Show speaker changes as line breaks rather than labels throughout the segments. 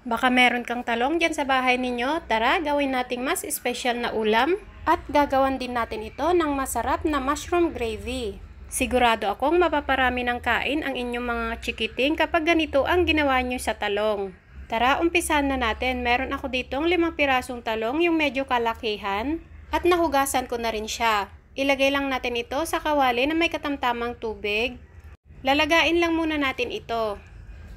Baka meron kang talong dyan sa bahay ninyo. Tara, gawin nating mas espesyal na ulam. At gagawan din natin ito ng masarap na mushroom gravy. Sigurado akong mapaparami ng kain ang inyong mga chikiting kapag ganito ang ginawa nyo sa talong. Tara, umpisahan na natin. Meron ako ditong 5 pirasong talong, yung medyo kalakihan. At nahugasan ko na rin siya. Ilagay lang natin ito sa kawali na may katamtamang tubig. Lalagain lang muna natin ito.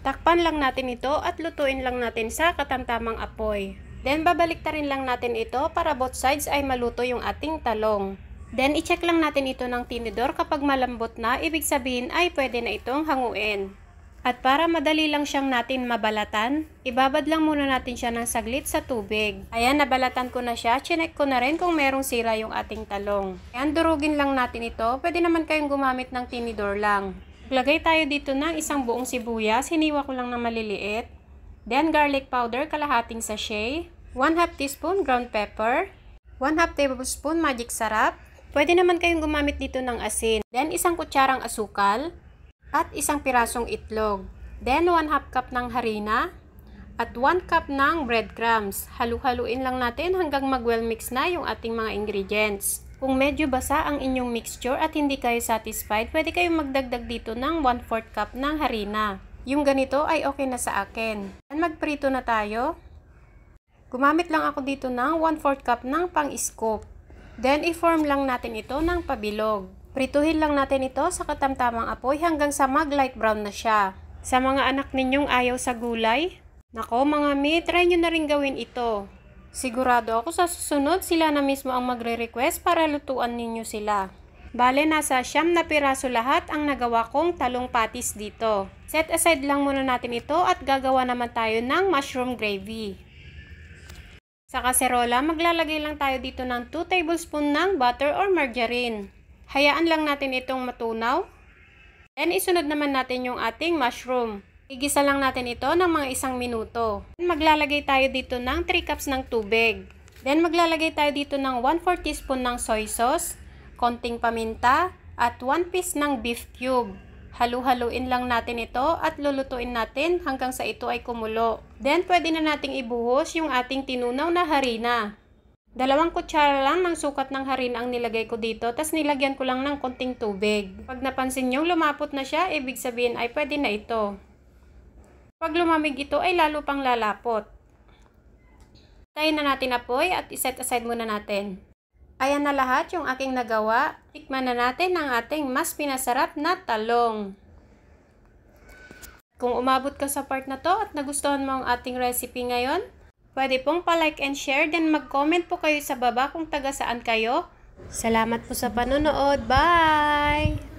Takpan lang natin ito at lutuin lang natin sa katamtamang apoy. Then babaliktarin lang natin ito para both sides ay maluto yung ating talong. Then i-check lang natin ito ng tinidor kapag malambot na, ibig sabihin ay pwede na itong hanguin. At para madali lang siyang natin mabalatan, ibabad lang muna natin siya ng saglit sa tubig. Ayan, nabalatan ko na siya. Chinek ko na rin kung merong sira yung ating talong. Ayan, durugin lang natin ito. Pwede naman kayong gumamit ng tinidor lang. Lagay tayo dito ng isang buong sibuyas, hiniwa ko lang na maliliit. Then garlic powder, kalahating sachet. 1/2 teaspoon ground pepper. 1/2 tablespoon magic sarap. Pwede naman kayong gumamit dito ng asin. Then isang kutsarang asukal. At isang pirasong itlog. Then 1/2 cup ng harina. At 1 cup ng breadcrumbs. Halu-haluin lang natin hanggang mag-well mix na yung ating mga ingredients. Kung medyo basa ang inyong mixture at hindi kayo satisfied, pwede kayong magdagdag dito ng 1/4 cup ng harina. Yung ganito ay okay na sa akin. And magprito na tayo. Gumamit lang ako dito ng 1/4 cup ng pang-scoop. Then i-form lang natin ito ng pabilog. Prituhin lang natin ito sa katamtamang apoy hanggang sa mag-light brown na siya. Sa mga anak ninyong ayaw sa gulay, nako mga mi, try nyo na rin gawin ito. Sigurado ako sa susunod sila na mismo ang magre-request para lutuan ninyo sila. Bale, nasa 9 na piraso lahat ang nagawa kong talong patis dito. Set aside lang muna natin ito at gagawa naman tayo ng mushroom gravy. Sa kaserola, maglalagay lang tayo dito ng 2 tablespoon ng butter or margarine. Hayaan lang natin itong matunaw. Then isunod naman natin yung ating mushroom. Igisa lang natin ito ng mga 1 minuto. Maglalagay tayo dito ng 3 cups ng tubig. Then maglalagay tayo dito ng 1/4 teaspoon ng soy sauce, konting paminta, at 1 piece ng beef cube. Halu-haluin lang natin ito at lulutuin natin hanggang sa ito ay kumulo. Then pwede na nating ibuhos yung ating tinunaw na harina. 2 kutsara lang ng sukat ng harina ang nilagay ko dito, tas nilagyan ko lang ng konting tubig. Pag napansin nyo lumapot na siya, ibig sabihin ay pwede na ito. Pag lumamig ito ay lalo pang lalapot. Tayin na natin apoy at iset aside muna natin. Ayan na lahat yung aking nagawa. Tikman na natin ang ating mas pinasarap na talong. Kung umabot ka sa part na to at nagustuhan mo ang ating recipe ngayon, pwede pong pa-like and share, then mag-comment po kayo sa baba kung taga saan kayo. Salamat po sa panonood. Bye!